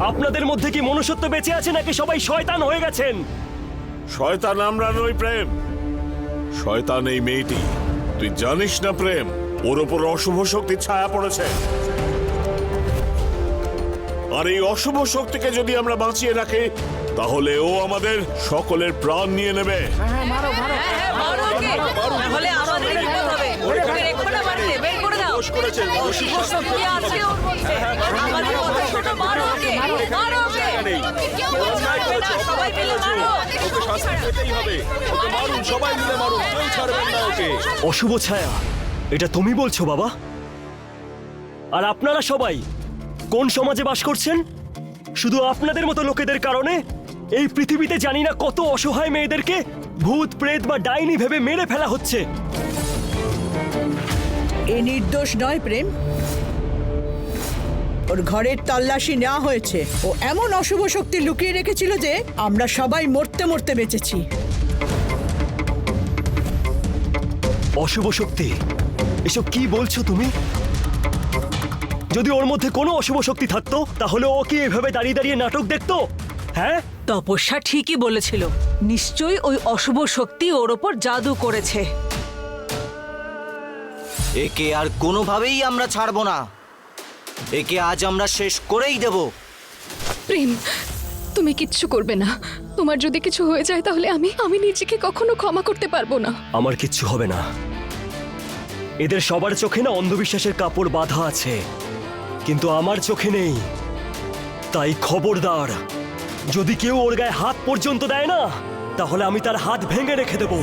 আপনাদের মধ্যে কি মনুষ্যত্ব বেঁচে আছে নাকি সবাই শয়তান হয়ে গেছেন? শয়তান আমরা নই প্রেম, শয়তান এই মেয়েটি। তুই জানিস না প্রেম, ওর ওপর অশুভ শক্তির ছায়া পড়েছে। আর এই অশুভ শক্তিকে যদি আমরা বাঁচিয়ে রাখি তাহলে ও আমাদের সকলের প্রাণ নিয়ে নেবে। অশুভ ছায়া, এটা তুমি বলছো বাবা? আর আপনারা সবাই কোন সমাজে বাস করছেন? শুধু আপনাদের মতো লোকেদের কারণে এই পৃথিবীতে জানি না কত অসহায় মেয়েদেরকে ভূত প্রেত বা ডাইনি ভেবে মেরে ফেলা হচ্ছে। এ নির্দোষ নয় প্রেম, ওর ঘরের তল্লাশি নেওয়া হয়েছে। ও এমন অশুভ শক্তি লুকিয়ে রেখেছিল যে আমরা সবাই মরতে মরতে বেঁচেছি। অশুভ শক্তি? এসব কি বলছো তুমি? যদি ওর মধ্যে কোনো অশুভ শক্তি থাকতো তাহলে ও কি এভাবে দাঁড়িয়ে দাঁড়িয়ে নাটক দেখতো? হ্যাঁ, তপস্যা ঠিকই বলেছিল, নিশ্চয়ই ওই অশুভ শক্তি ওর ওপর জাদু করেছে। একে আর কোনোভাবেই আমরা ছাড়বো না, একে আজ আমরা শেষ করেই দেব। প্রেম, তুমি কিচ্ছু করবে না। তোমার যদি কিছু হয়ে যায় তাহলে আমি নিজেকে কখনো ক্ষমা করতে পারবো না। আমার কিচ্ছু হবে না। এদের সবার চোখে না অন্ধবিশ্বাসের কাপড় বাঁধা আছে, কিন্তু আমার চোখে নেই। তাই খবরদার, যদি কেউ ওর গায়ে হাত পর্যন্ত দেয় না তাহলে আমি তার হাত ভেঙে রেখে দেব।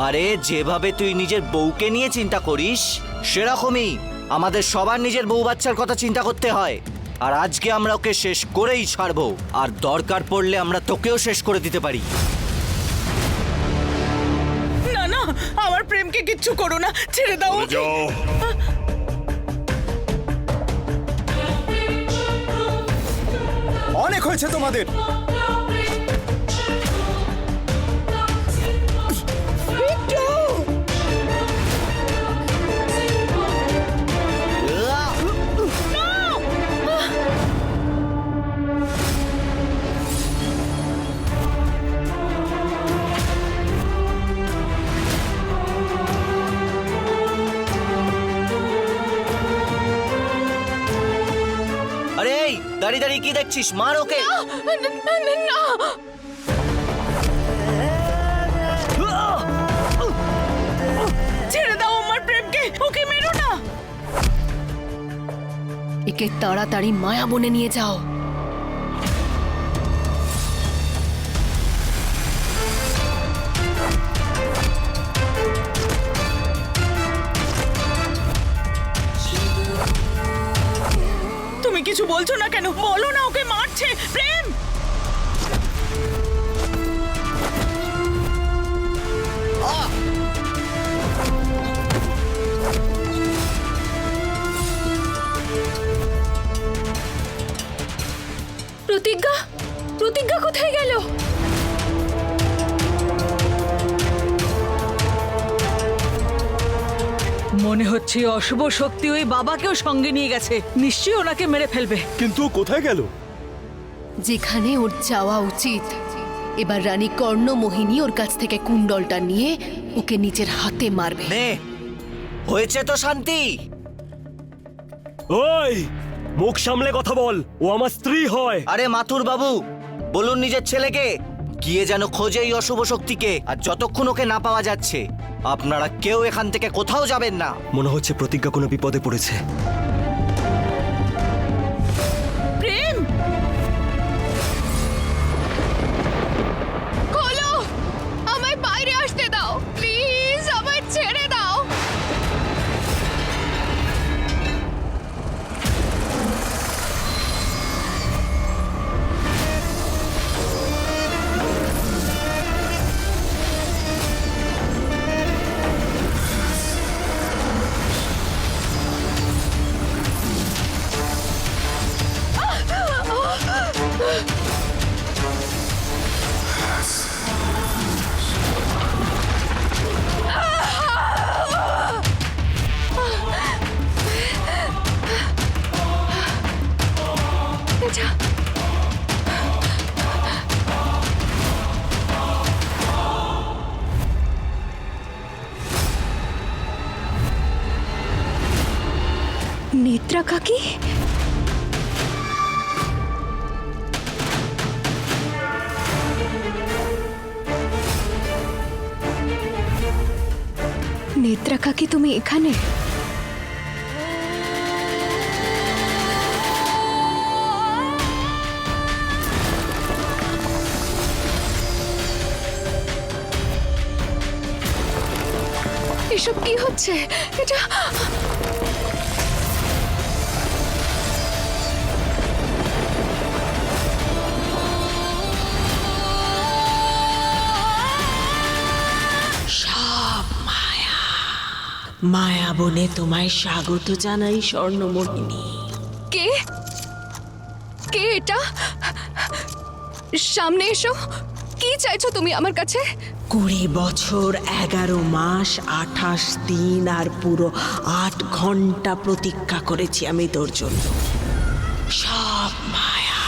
আরে যেভাবে তুই নিজের বউকে নিয়ে চিন্তা করিস সেরকমই আমাদের সবার নিজের বউ বাচ্চার কথা চিন্তা করতে হয়। আর আজকে আমরা ওকে শেষ করেই ছাড়বো, আর দরকার পড়লে আমরা তোকেও শেষ করে দিতে পারি। না না, আমার প্রেমকে কিচ্ছু করো না, ছেড়ে দাও। চলে যাও। অনেক হয়েছে তোমাদের। আরে এই দাঁড়িয়ে দাঁড়িয়ে কি দেখছিস? মার ওকে। ছেড়ে দাও আমার প্রেমকে, ওকে মেরো না। একে তাড়াতাড়ি মায়া বনে নিয়ে যাও। তুমি কিছু বলছো না কেন? বলো না, ওকে মারছে প্রেম। প্রতিজ্ঞা, প্রতিজ্ঞা কোথায় গেল? মনে হচ্ছে অশুভ শক্তি ওই বাবাকেও সঙ্গে নিয়ে গেছে, নিশ্চয়ই ওনাকে মেরে ফেলবে। কিন্তু ও কোথায় গেল? যেখানে ওর যাওয়া উচিত। এবার রানী কর্ণমোহিনী ওর কাছ থেকে কুণ্ডলটা নিয়ে ওকে নিজের হাতে মারবে। নে, হয়েছে তো শান্তি। ওই, মুখ সামলে কথা বল, ও আমার স্ত্রী হয়। আরে মাথুর বাবু, বলুন নিজের ছেলেকে গিয়ে যেন খোঁজে এই অশুভ শক্তিকে। আর যতক্ষণ ওকে না পাওয়া যাচ্ছে আপনারা কেউ এখান থেকে কোথাও যাবেন না। মনে হচ্ছে প্রতিজ্ঞা কোনো বিপদে পড়েছে। প্রেম, খোলো, আমায় বাইরে আসতে দাও প্লিজ, আমায় ছেড়ে দাও। নেত্রা কাকি? নেত্রা কাকি, তুমি এখানে? এসব কি হচ্ছে? এটা মায়া বনে তোমায় স্বাগত জানাই স্বর্ণমোহিনী। কে? কে এটা? সামনে এসো। কি চাইছো তুমি আমার কাছে? 20 বছর 11 মাস 28 দিন আর পুরো 8 ঘন্টা প্রতীক্ষা করেছি আমি তোর জন্য। সব মায়া।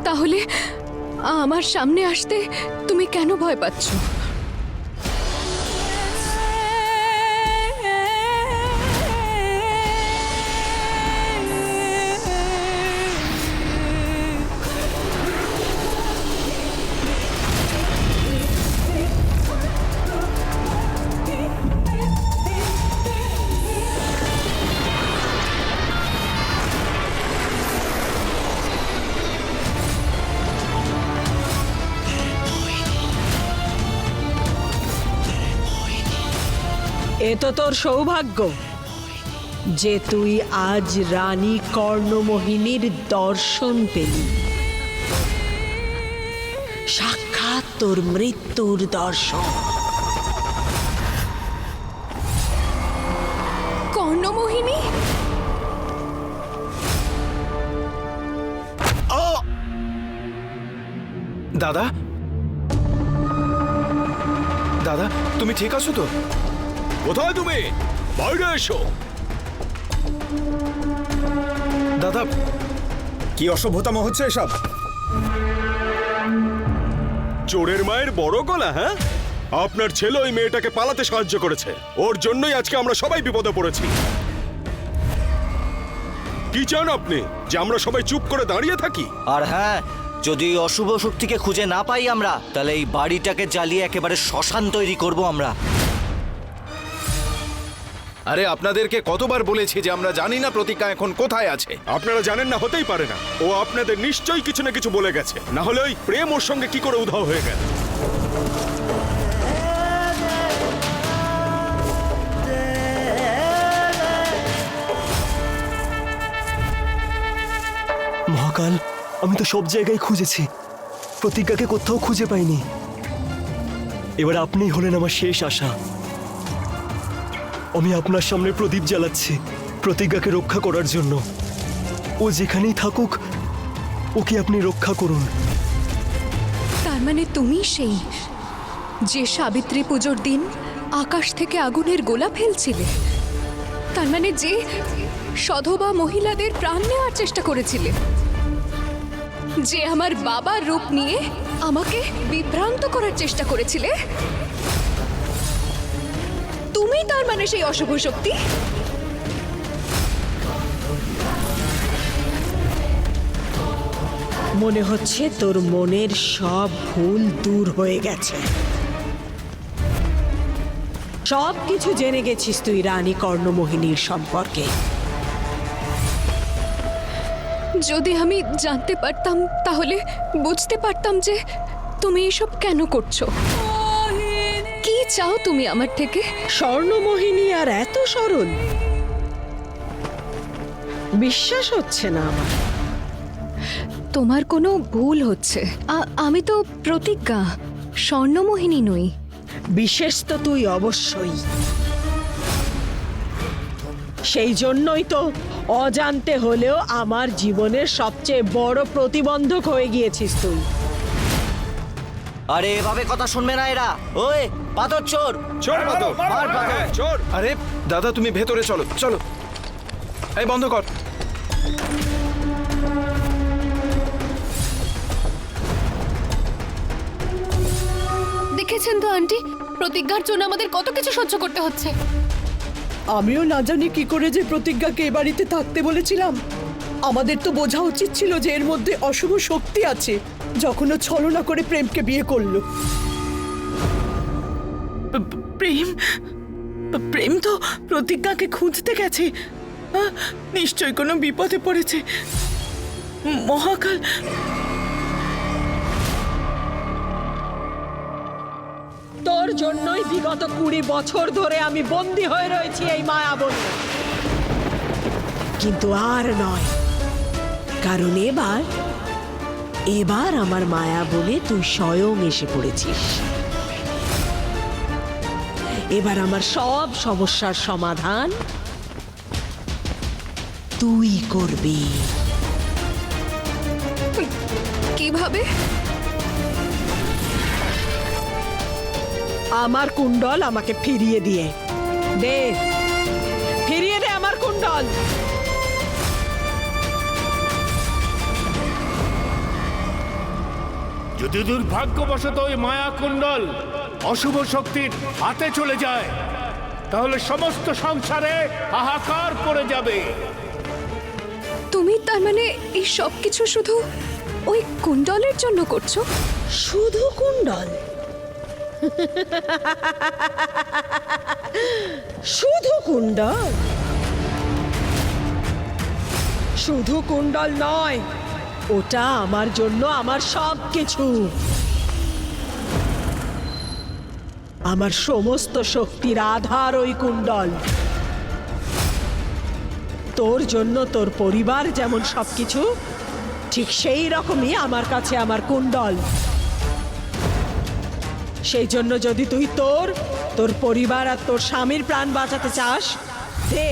তাহলে আমার সামনে আসতে তুমি কেন ভয় পাচ্ছ? এ তো তোর সৌভাগ্য যে তুই আজ রানী কর্ণমোহিনীর দর্শন পেলি। সাক্ষাৎ তোর মৃত্যুর দর্শন। কর্ণমোহিনী? দাদা, দাদা তুমি ঠিক আছো তো? কোথায় তুমি? বাইরে এসো। দাদা কি অসভ্যতাম হচ্ছে এসব? চোরের মায়ের বড় গলা, হ্যাঁ? আপনার ছেলে ওই মেয়েটাকে পালাতে সাহায্য করেছে। ওর জন্যই আজকে আমরা সবাই বিপদে পড়েছি। কি চান আপনি? যে আমরা সবাই চুপ করে দাঁড়িয়ে থাকি? আর হ্যাঁ, যদি এই অশুভ শক্তিকে খুঁজে না পাই আমরা, তাহলে এই বাড়িটাকে জ্বালিয়ে একেবারে শ্মশান তৈরি করব আমরা। আরে আপনাদেরকে কতবার বলেছি যে আমরা জানি না প্রতিজ্ঞা এখন কোথায় আছে। আপনারা জানেন না, হতেই পারে না। ও আপনাদের নিশ্চয়ই কিছু না কিছু বলে গেছে, না হলে ওই প্রেম ওর সঙ্গে কি করে উধাও হয়ে গেল? মহাকাল, আমি তো সব জায়গায় খুঁজেছি, প্রতিজ্ঞাকে কোথাও খুঁজে পাইনি। এবার আপনিই হলেন আমার শেষ আশা। আমি আপনার সামনে প্রদীপ জ্বালাচ্ছি প্রতিজ্ঞাকে রক্ষা করার জন্য। ও যেখানেই থাকুক, ওকে আপনি রক্ষা করুন। তার মানে তুমি সেই যে সাবিত্রী পুজোর দিন আকাশ থেকে আগুনের গোলা ফেলছিলে? তার মানে যে সধবা মহিলাদের প্রাণ নেওয়ার চেষ্টা করেছিলে? যে আমার বাবার রূপ নিয়ে আমাকে বিভ্রান্ত করার চেষ্টা করেছিলে? তুমি তার মানে সেই অশুভ শক্তি? মনে হচ্ছে তোর মনের সব ভুল দূর হয়ে গেছে। সব কিছু জেনে গেছিস তুই রানী কর্ণমোহিনীর সম্পর্কে। যদি আমি জানতে পারতাম তাহলে বুঝতে পারতাম যে তুমি এসব কেন করছো। কি চাও তুমি আমার থেকে? স্বর্ণমোহিনী আর এত সরল? বিশ্বাস হচ্ছে না আমার। তোমার কোনো ভুল হচ্ছে। আমি তো প্রতিজ্ঞা, স্বর্ণমোহিনী নই। বিশেষ তো তুই অবশ্যই। সেই জন্যই তো অজান্তে হলেও আমার জীবনের সবচেয়ে বড় প্রতিবন্ধক হয়ে গিয়েছিস তুই। আরে এভাবে কথা শুনবে না এরা। ওই পাথর চোর, চোর মাতো, মার পাথর। চোর। আরে দাদা তুমি ভেতরে চলো, চলো। এই বন্ধ কর। দেখেছেন তো আন্টি, প্রতিজ্ঞার জন্য আমাদের কত কিছু সহ্য করতে হচ্ছে। আমিও না জানি কি করে যে প্রতিজ্ঞাকে এ বাড়িতে থাকতে বলেছিলাম। আমাদের তো বোঝা উচিত ছিল যে এর মধ্যে অশুভ শক্তি আছে, যখন ও ছলনা করে প্রেমকে বিয়ে করলো। প্রেম প্রেম তো প্রতিজ্ঞাকে খুঁজতে গেছে। নিশ্চয়ই কোনো বিপদে পড়েছে। মহাকাল, তোর জন্যই বিগত 20 বছর ধরে আমি বন্দী হয়ে রয়েছি এই মায়াবনে। কিন্তু আর নয়, কারণ এবার আমার মায়া বলে তুই স্বয়ং এসে পড়েছিস। এবার আমার সব সমস্যার সমাধান তুই করবি। কিভাবে? আমার কুণ্ডল আমাকে ফিরিয়ে দিয়ে দে, ফিরিয়ে দে আমার কুণ্ডল। যদি দুর্ভাগ্যবশত ওই মায়া কুণ্ডল অশুভ শক্তির হাতে চলে যায়, তাহলে সমস্ত সংসারে হাহাকার পড়ে যাবে। তুমি তার মানে এই সব কিছু শুধু ওই কুণ্ডলের জন্য করছো? শুধু কুণ্ডল? শুধু কুণ্ডল? শুধু কুণ্ডল নয়, ওটা আমার জন্য আমার সব কিছু। আমার সমস্ত শক্তির আধার ওই কুণ্ডল। তোর জন্য তোর পরিবার যেমন সবকিছু, ঠিক সেই রকমই আমার কাছে আমার কুণ্ডল। সেই জন্য যদি তুই তোর পরিবার আর তোর স্বামীর প্রাণ বাঁচাতে চাস, দে,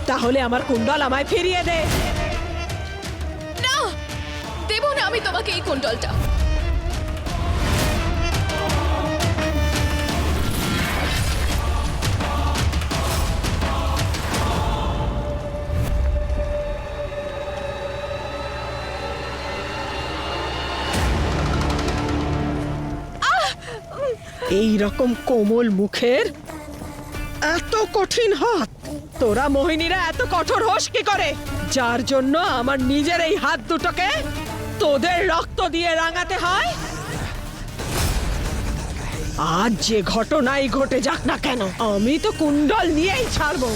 তাহলে আমার কুণ্ডল আমায় ফিরিয়ে দে। না, দেবো না আমি তোমাকে এই কুণ্ডলটা। এই রকম কোমল মুখের এত কঠিন হাত, তোরা মোহিনীরা এত কঠোর হোস কি করে? যার জন্য আমার নিজের এই হাত দুটোকে তোদের রক্ত দিয়ে রাঙাতে হয়। আজ যে ঘটনাই ঘটে যাক না কেন, আমি তো কুণ্ডল নিয়েই ছাড়বো।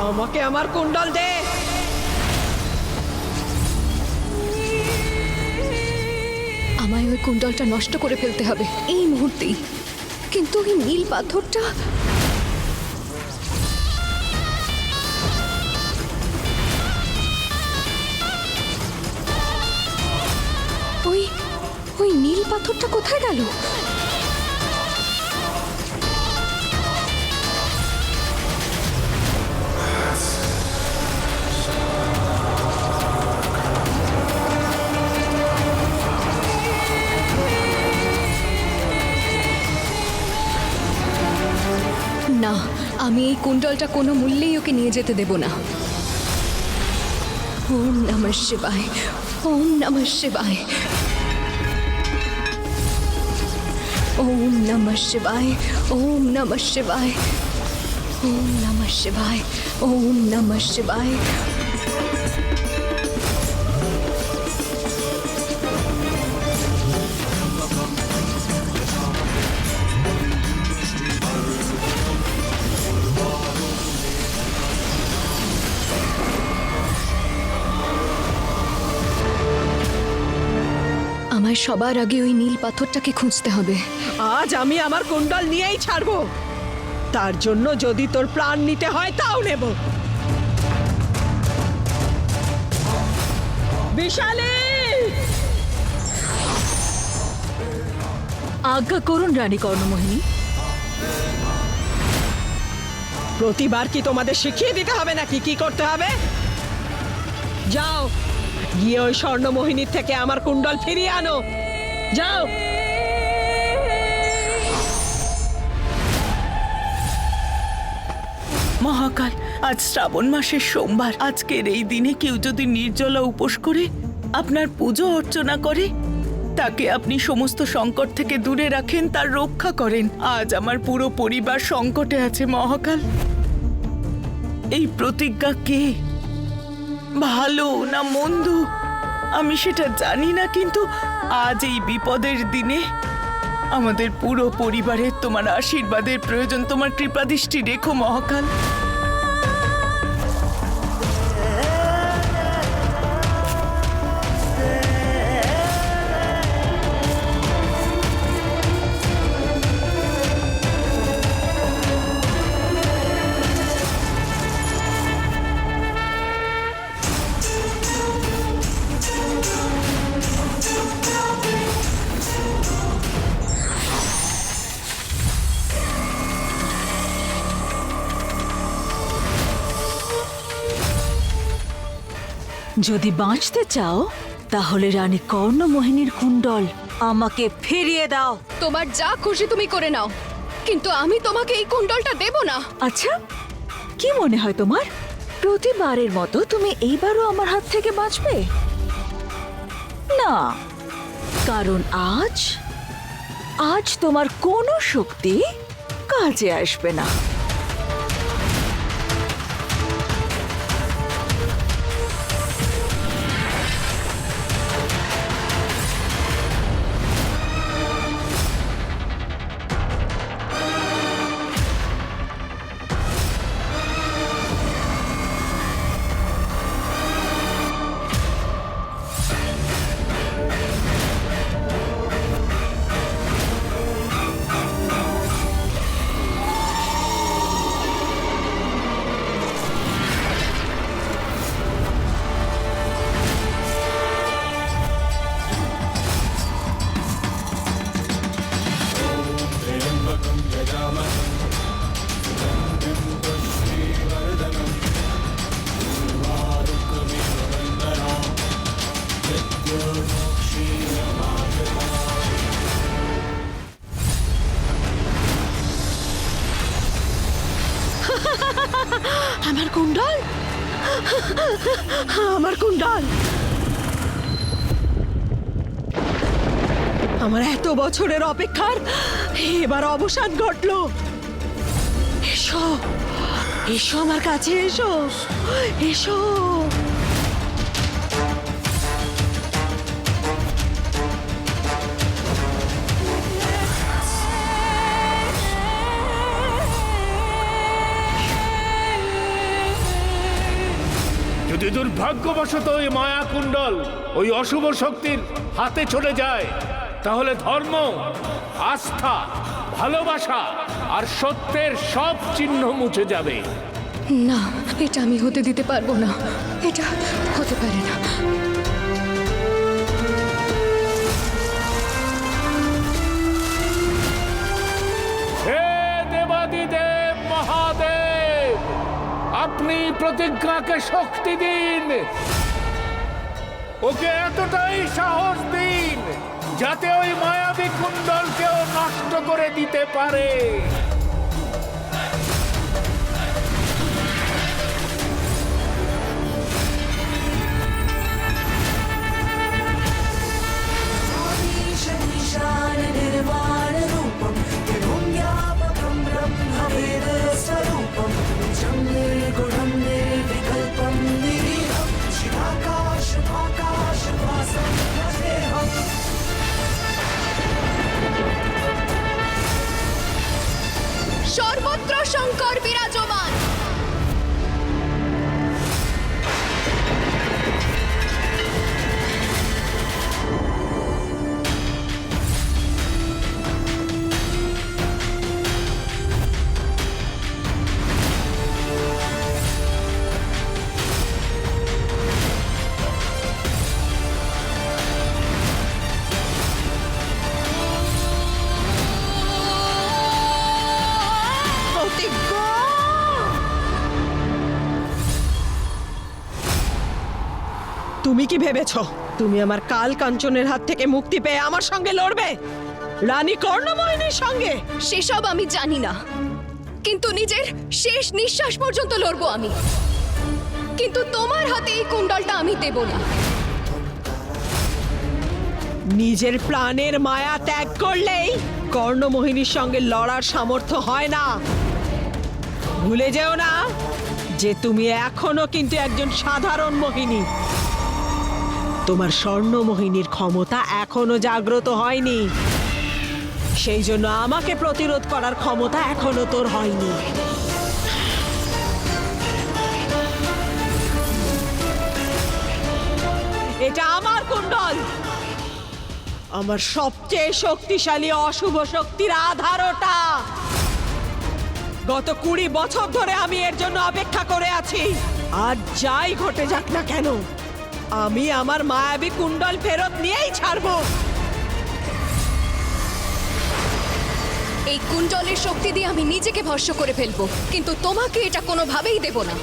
আমাকে আমার কুণ্ডল দে। আমায় ওই কুণ্ডলটা নষ্ট করে ফেলতে হবে এই মুহূর্তেই। কিন্তু ওই নীল পাথরটা, ওই নীল পাথরটা কোথায় গেল? না, আমি এই কুণ্ডলটা কোনো মূল্যেই ওকে নিয়ে যেতে দেব না। ওম নমঃ শিবায়, ওম নমঃ শিবায়, ওম নমঃ শিবায়, ওম নমঃ শিবায়, ওম নমঃ শিবায়, ওম নমঃ শিবায়। আমায় সবার আগে ওই নীল পাথরটাকে খুঁজতে হবে। আজ আমি আমার কুণ্ডল নিয়েই ছাড়বো। তার জন্য যদি তোর প্রাণ নিতে হয় তাও নেব। বিশালী! আজ্ঞা করুন রানী কর্ণমোহিনী। প্রতিবার কি তোমাদের শিখিয়ে দিতে হবে নাকি কি করতে হবে? যাও, গিয়ে ওই স্বর্ণমোহিনীর থেকে আমার কুণ্ডল ফিরিয়ে আনো। যাও। মহাকাল, আজ শ্রাবণ মাসের সোমবার। আজকের এই দিনে কেউ যদি নির্জলা উপোস করে আপনার পুজো অর্চনা করে, তাকে আপনি সমস্ত সংকট থেকে দূরে রাখেন, তার রক্ষা করেন। আজ আমার পুরো পরিবার সংকটে আছে মহাকাল। এই প্রতিজ্ঞা কে, ভালো না মন্দ আমি সেটা জানি না, কিন্তু আজ এই বিপদের দিনে আমাদের পুরো পরিবারের তোমার আশীর্বাদের প্রয়োজন। তোমার কৃপাদৃষ্টি রেখো মহাকাল। যদি বাঁচতে চাও তাহলে রানী কর্ণমোহিনীর কুণ্ডল আমাকে ফিরিয়ে দাও। তোমার যা খুশি তুমি করে নাও, কিন্তু আমি তোমাকে এই কুণ্ডলটা দেব না। আচ্ছা, কি মনে হয় তোমার প্রতিবারের মতো তুমি এইবারও আমার হাত থেকে বাঁচবে না? কারণ আজ তোমার কোনো শক্তি কাজে আসবে না। আমার কুণ্ডল, আমার কুণ্ডল, আমার এত বছরের অপেক্ষার এবার অবসান ঘটলো। এসো, এসো আমার কাছে, এসো, এসো। যদি দুর্ভাগ্যবশত ওই মায়া কুণ্ডল ওই অশুভ শক্তির হাতে চলে যায়, তাহলে ধর্ম, আস্থা, ভালোবাসা আর সত্যের সব চিহ্ন মুছে যাবে। না, এটা আমি হতে দিতে পারবো না। এটা হতে পারে না। হে দেবাদিদেব মহাদেব, আপনি প্রতিজ্ঞাকে শক্তি দিন, ওকে এতটাই সাহস দিন যাতে ওই মায়াবী কুণ্ডলকেও নষ্ট করে দিতে পারে। সর্বত্র শঙ্কর বিরাজমান। তুমি কি ভেবেছ তুমি আমার কাল কাঞ্চনের হাত থেকে মুক্তি পেয়ে আমার সঙ্গে লড়বে, রানী কর্ণমোহিনীর সঙ্গে? সেসব আমি জানি না, কিন্তু নিজের শেষ নিঃশ্বাস পর্যন্ত লড়বো আমি। কিন্তু তোমার হাতে এই কুণ্ডলটা আমি দেব না। নিজের প্রাণের মায়া ত্যাগ করলেই কর্ণমোহিনীর সঙ্গে লড়ার সামর্থ্য হয় না। ভুলে যেও না যে তুমি এখনো কিন্তু একজন সাধারণ মোহিনী। তোমার স্বর্ণ মোহিনীর ক্ষমতা এখনো জাগ্রত হয়নি, সেই জন্য আমাকে প্রতিরোধ করার ক্ষমতা এখনো তোর হয়নি। এটা আমার কুণ্ডল, আমার সবচেয়ে শক্তিশালী অশুভ শক্তির আধার ওটা। গত 20 বছর ধরে আমি এর জন্য অপেক্ষা করে আছি। আর যাই ঘটে যাক না কেন, আমি আমার মায়াবী কুণ্ডল ফেরত নিয়েই ছাড়বো। এই কুণ্ডলের শক্তি দিয়ে আমি নিজেকে ভস্ম করে ফেলবো, কিন্তু তোমাকে এটা কোনোভাবেই দেব না।